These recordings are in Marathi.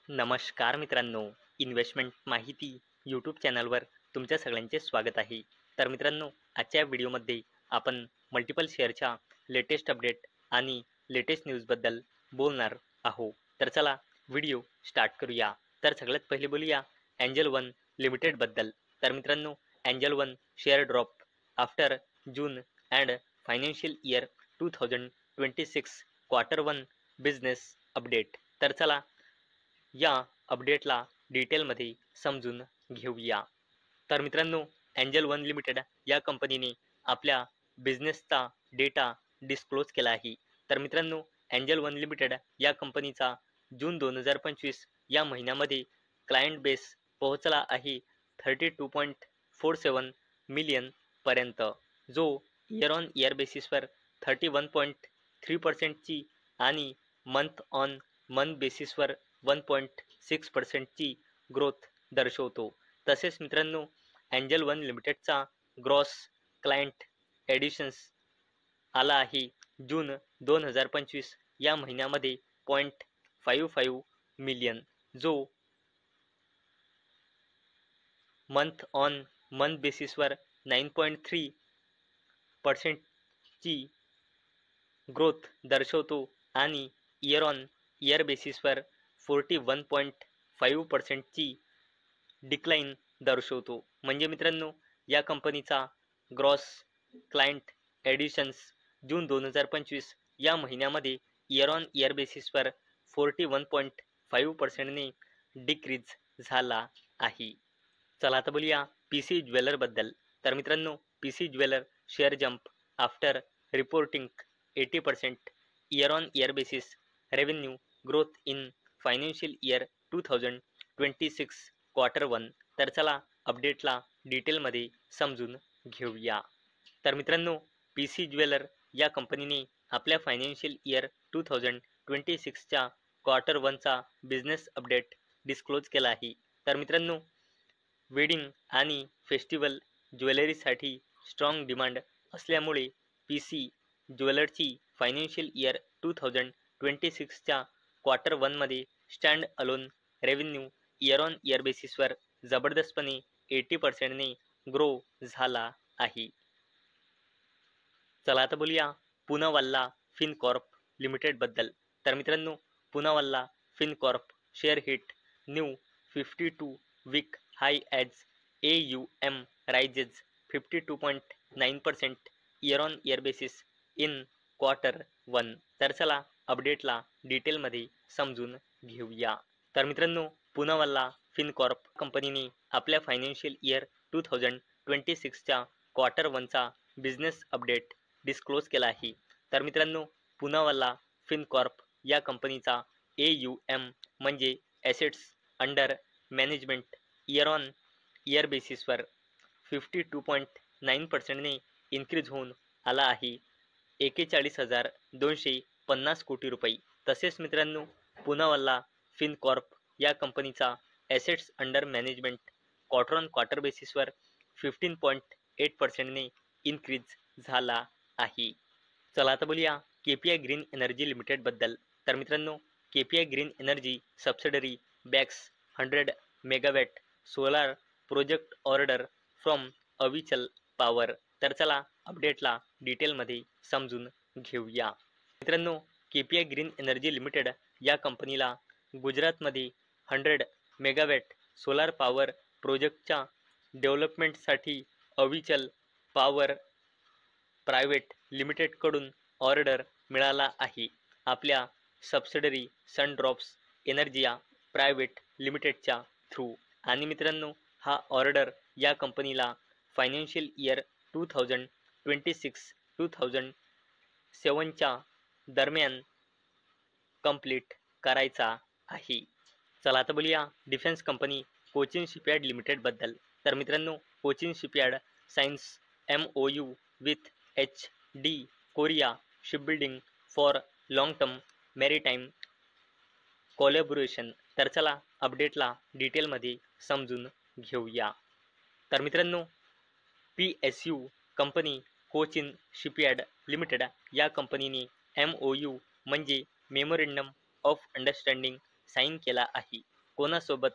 नमस्कार मित्रांनो, इन्व्हेस्टमेंट माहिती यूट्यूब चॅनलवर तुमच्या सगळ्यांचे स्वागत आहे. तर मित्रांनो, आजच्या व्हिडिओमध्ये आपण मल्टिपल शेअरच्या लेटेस्ट अपडेट आणि लेटेस्ट न्यूजबद्दल बोलणार आहोत. तर चला व्हिडिओ स्टार्ट करूया. तर सगळ्यात पहिले बोलूया एंजल वन लिमिटेडबद्दल. तर मित्रांनो, Angel one share drop after June and financial year 2026 quarter one business update. तर चला या अपडेटला डिटेलमध्ये समजून घेऊया. तर मित्रांनो, एंजल वन लिमिटेड या कंपनीने आपल्या बिझनेसचा डेटा डिस्क्लोज केला आहे. तर मित्रांनो, एंजल वन लिमिटेड या कंपनीचा जून 2025 या महिन्यामध्ये क्लायंट बेस पोहोचला आहे 32.47 मिलियन पर्यंत, जो इयर ऑन इयर बेसिसवर 31.3%ची आणि मंथ ऑन मंथ बेसिसवर 1.6%ची ग्रोथ दर्शवतो. तसेच मित्रांनो, एंजल वन लिमिटेडचा ग्रॉस क्लायंट ॲडिशन्स आला आहे जून 2025 या महिन्यामध्ये 0.55 मिलियन, जो मंथ ऑन मंथ बेसिसवर 9.3%ची ग्रोथ दर्शवतो आणि इयर ऑन इयर बेसिसवर 41.5%ची डिक्लाइन दर्शवतो. म्हणजे मित्रांनो, या कंपनीचा ग्रॉस क्लायंट ॲडिशन्स जून 2025 या महिन्यामध्ये इयर ऑन इयर बेसिसवर 41.5%ने डिक्रीज झाला आहे. चला आता बोलूया पी सी ज्वेलरबद्दल. तर मित्रांनो, P C jeweller share jump after reporting 80% year on year basis revenue growth in financial year 2026 quarter one. तर चला अपडेटला डिटेलमध्ये समजून घेऊया. तर मित्रांनो, पी सी ज्वेलर या कंपनीने आपल्या फायनान्शियल इयर 2026च्या क्वार्टर वनचा बिझनेस अपडेट डिस्क्लोज केला आहे. तर मित्रांनो, वेडिंग आणि फेस्टिवल ज्वेलरीसाठी स्ट्रॉंग डिमांड असल्यामुळे पी सी ज्वेलरची फायनान्शियल इयर 2026च्या क्वार्टर वनमध्ये standalone revenue year on year बेसिसवर जबरदस्तपणे 80%ने ग्रो झाला आहे. चला आता बोलूया पूनावाला फिनकॉर्प लिमिटेडबद्दल. तर मित्रांनो, Poonawalla Fincorp share hit new 52 week high as AUM rises 52.9% year on year basis in quarter one. तर चला अपडेटला डिटेलमध्ये समजून घेऊया. तर मित्रांनो, पूनावाला फिनकॉर्प कंपनीने आपल्या फायनान्शियल इयर 2026च्या क्वार्टर वनचा बिझनेस अपडेट डिस्क्लोज केला आहे. तर मित्रांनो, पूनावाला फिनकॉर्प या कंपनीचा AUM म्हणजे assets under management year on year बेसिसवर 52.9%ने इन्क्रीज होऊन आला आहे 41,250 कोटी रुपये. तसेच मित्रांनो, पूनावाला फिनकॉर्प या कंपनीचा assets under management quarter on quarter बेसिसवर 15.8%ने इन्क्रीज झाला आहे. चला आता बोलूया KPI ग्रीन एनर्जी लिमिटेडबद्दल. तर मित्रांनो, KPI green energy subsidiary bags 100 megawatt solar project order from Avichal power. तर चला अपडेटला डिटेलमध्ये समजून घेऊया. मित्रांनो, KPI ग्रीन एनर्जी लिमिटेड या कंपनीला गुजरातमध्ये 100 मेगावॅट सोलार पॉवर प्रोजेक्टच्या डेव्हलपमेंटसाठी अविचल पॉवर प्रायव्हेट लिमिटेडकडून ऑर्डर मिळाला आहे. आपल्या सबसिडरी सनड्रॉप्स एनर्जिया प्रायव्हेट लिमिटेडच्या थ्रू. आणि मित्रांनो, हा ऑर्डर या कंपनीला फायनान्शियल इयर 2026-2027च्या दरम्यान कंप्लीट करायचा आहे. चला आता बोलूया डिफेन्स कंपनी कोचिन शिपयार्ड लिमिटेडबद्दल. तर मित्रांनो, Cochin shipyard science MOU with HD Korea shipbuilding for long term maritime collaboration. तर चला अपडेटला डिटेलमध्ये समजून घेऊया. तर मित्रांनो, PSU company Cochin shipyard limited या कंपनीने MOU म्हणजे मेमोरेंडम ऑफ अंडरस्टँडिंग साईन केला आहे. कोणासोबत?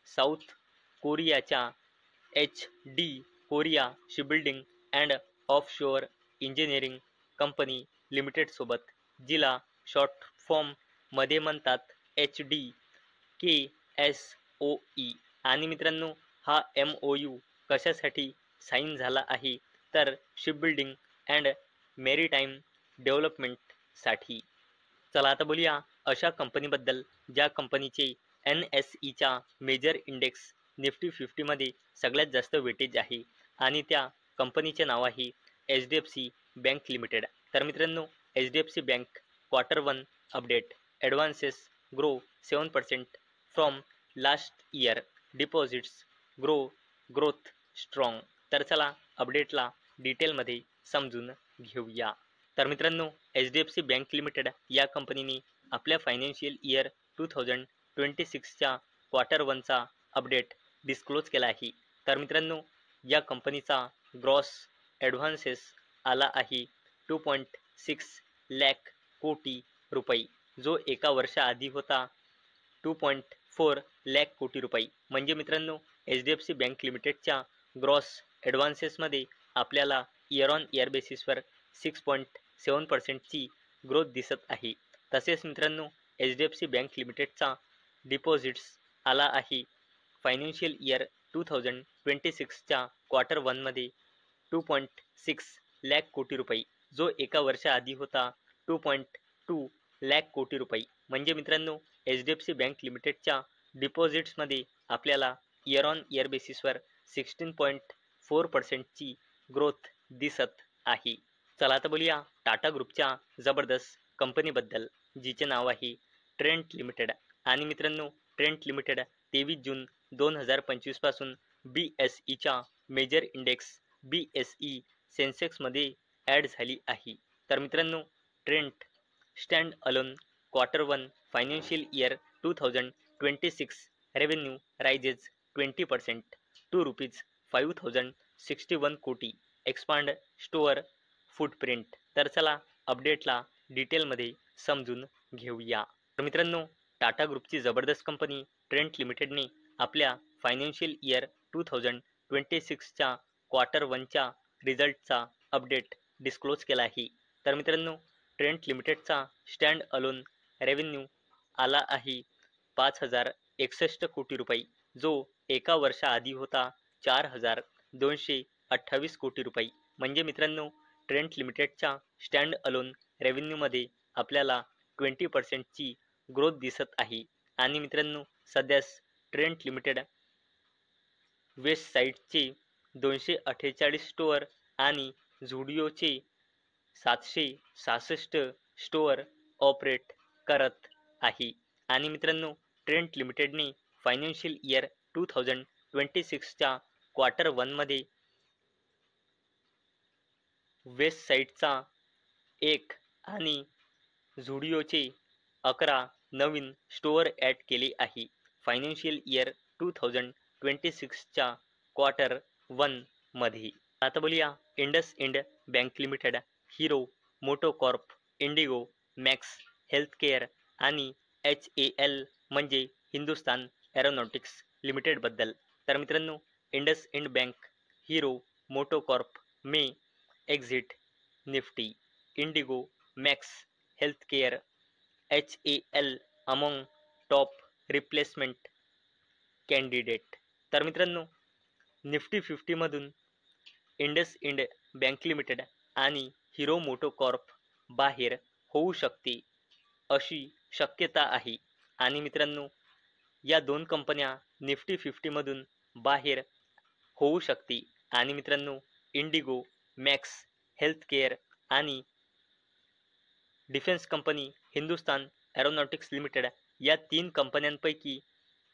साऊथ कोरियाच्या HD Korea shipbuilding and offshore engineering company limited सोबत, जिला शॉर्ट फॉर्म मध्ये म्हणतात HDKSOE. आणि मित्रांनो, हा MOU कशासाठी साईन झाला आहे? तर शिपबिल्डिंग अँड मेरीटाईम डेव्हलपमेंटसाठी. चला आता बोलूया अशा कंपनीबद्दल ज्या कंपनीचे NSEच्या मेजर इंडेक्स निफ्टी 50मध्ये सगळ्यात जास्त वेटेज आहे आणि त्या कंपनीचे नाव आहे HDFC बँक लिमिटेड. तर मित्रांनो, HDFC bank Q1 update. Advances grow 7% from last year. Deposits growth strong. तर चला अपडेटला डिटेलमध्ये समजून घेऊया. तर मित्रांनो, HDFC बँक लिमिटेड या कंपनीने आपल्या फायनान्शियल इयर 2026च्या Q1चा अपडेट डिस्क्लोज केला आहे. तर मित्रांनो, या कंपनीचा ग्रॉस ॲडव्हान्सेस आला आहे 2.6 लाख कोटी रुपये, जो एका वर्षाआधी होता 2.4 लाख कोटी रुपये. म्हणजे मित्रांनो, HDFC बँक लिमिटेडच्या ग्रॉस ॲडव्हान्सेसमध्ये आपल्याला इयर ऑन इयर बेसिसवर 6.7%ची ग्रोथ दिसत आहे. तसेच मित्रांनो, HDFC बँक लिमिटेडचा डिपॉझिट्स आला आहे फायनान्शियल इयर 2026च्या Q1मध्ये 2.6 लाख कोटी रुपये, जो एका वर्षाआधी होता 2.2 लाख कोटी रुपये. म्हणजे मित्रांनो, HDFC बँक लिमिटेडच्या डिपॉझिट्समध्ये आपल्याला इयर ऑन इयर बेसिसवर 16.4%ची ग्रोथ दिसत आहे. चला आता बोलूया टाटा ग्रुपच्या जबरदस्त कंपनीबद्दल, जिचे नाव आहे ट्रेंट लिमिटेड. आणि मित्रांनो, ट्रेंट लिमिटेड 23 जून 2025 पासून BSEच्या मेजर इंडेक्स BSE सेन्सेक्समध्ये ॲड झाली आहे. तर मित्रांनो, Trent standalone Q1 financial year 2026 revenue rises 20% to ₹5,061 कोटी. Expand store footprint. तर चला अपडेटला डिटेलमध्ये समजून घेऊया. तर मित्रांनो, टाटा ग्रुपची जबरदस्त कंपनी ट्रेंट लिमिटेडने आपल्या फायनान्शियल इयर 2026च्या Q1च्या रिझल्टचा अपडेट डिस्क्लोज केला आहे. तर मित्रांनो, ट्रेंट लिमिटेडचा स्टँड अलोन रेव्हेन्यू आला आहे 5,061 कोटी रुपये, जो एका वर्षाआधी होता 4,228 कोटी रुपये. म्हणजे मित्रांनो, ट्रेंट लिमिटेडच्या स्टँड अलोन रेव्हेन्यूमध्ये आपल्याला 20%ची ग्रोथ दिसत आहे. आणि मित्रांनो, सध्यास ट्रेंट लिमिटेड वेस्ट साईडचे 248 स्टोअर आणि झुडिओचे 766 स्टोअर ऑपरेट करत आहे. आणि मित्रांनो, ट्रेंट लिमिटेडने फायनान्शियल इयर 2026च्या Q1मध्ये वेस्ट साईडचा 1 आणि झुडिओचे 11 नवीन स्टोअर ॲड केले आहे. फायनान्शियल इयर 2026च्या Q1 मध्ये. आता बोलूया इंडसइंड बँक लिमिटेड, हिरो मोटोकॉर्प, इंडिगो, मॅक्स हेल्थकेअर आणि HAL म्हणजे हिंदुस्तान एरोनॉटिक्स लिमिटेड बद्दल. तर मित्रांनो, IndusInd Bank, Hero MotoCorp may exit Nifty, IndiGo, Max Healthcare, HAL among top replacement candidate. तर मित्रांनो, निफ्टी 50मधून इंडसइंड बँक लिमिटेड आणि हिरो मोटोकॉर्प बाहेर होऊ शकते अशी शक्यता आहे. आणि मित्रांनो, या दोन कंपन्या निफ्टी 50मधून बाहेर होऊ शकते. आणि मित्रांनो, इंडिगो, मॅक्स हेल्थकेअर आणि defence company Hindustan Aeronautics limited या 3 कंपन्यांपैकी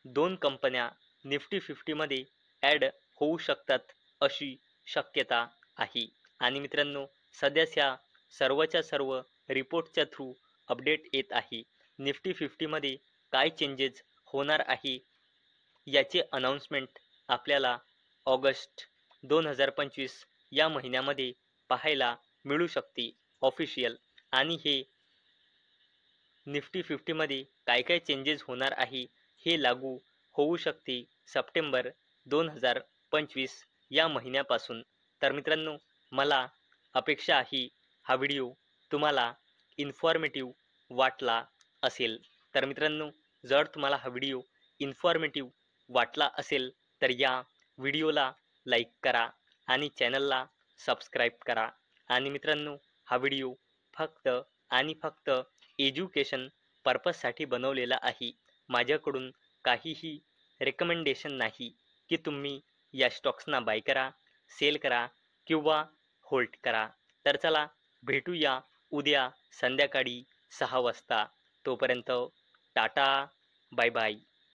2 कंपन्या निफ्टी 50मध्ये ॲड होऊ शकतात अशी शक्यता आहे. आणि मित्रांनो, सध्याच ह्या सर्वच्या सर्व रिपोर्टच्या थ्रू अपडेट येत आहे. निफ्टी 50मध्ये काय चेंजेस होणार आहे याचे अनाउन्समेंट आपल्याला ऑगस्ट 2025 या महिन्यामध्ये पाहायला मिळू शकते ऑफिशियल. आणि हे निफ्टी 50मध्ये काय काय चेंजेस होणार आहे हे लागू होऊ शकते सप्टेंबर 2025 या महिन्यापासून. तर मित्रांनो, मला अपेक्षा आहे हा व्हिडिओ तुम्हाला इन्फॉर्मेटिव्ह वाटला असेल. तर मित्रांनो, जर तुम्हाला हा व्हिडिओ इन्फॉर्मेटिव्ह वाटला असेल तर या व्हिडिओला लाईक करा आणि चॅनलला सबस्क्राईब करा. आणि मित्रांनो, हा व्हिडिओ फक्त आणि फक्त एज्युकेशन पर्पजसाठी बनवलेला आहे. माझ्याकडून काहीही रेकमेंडेशन नाही की तुम्ही या स्टॉक्सना बाय करा, सेल करा किंवा होल्ड करा. तर चला भेटूया उद्या संध्याकाळी 6 वाजता. तोपर्यंत टाटा, बाय बाय.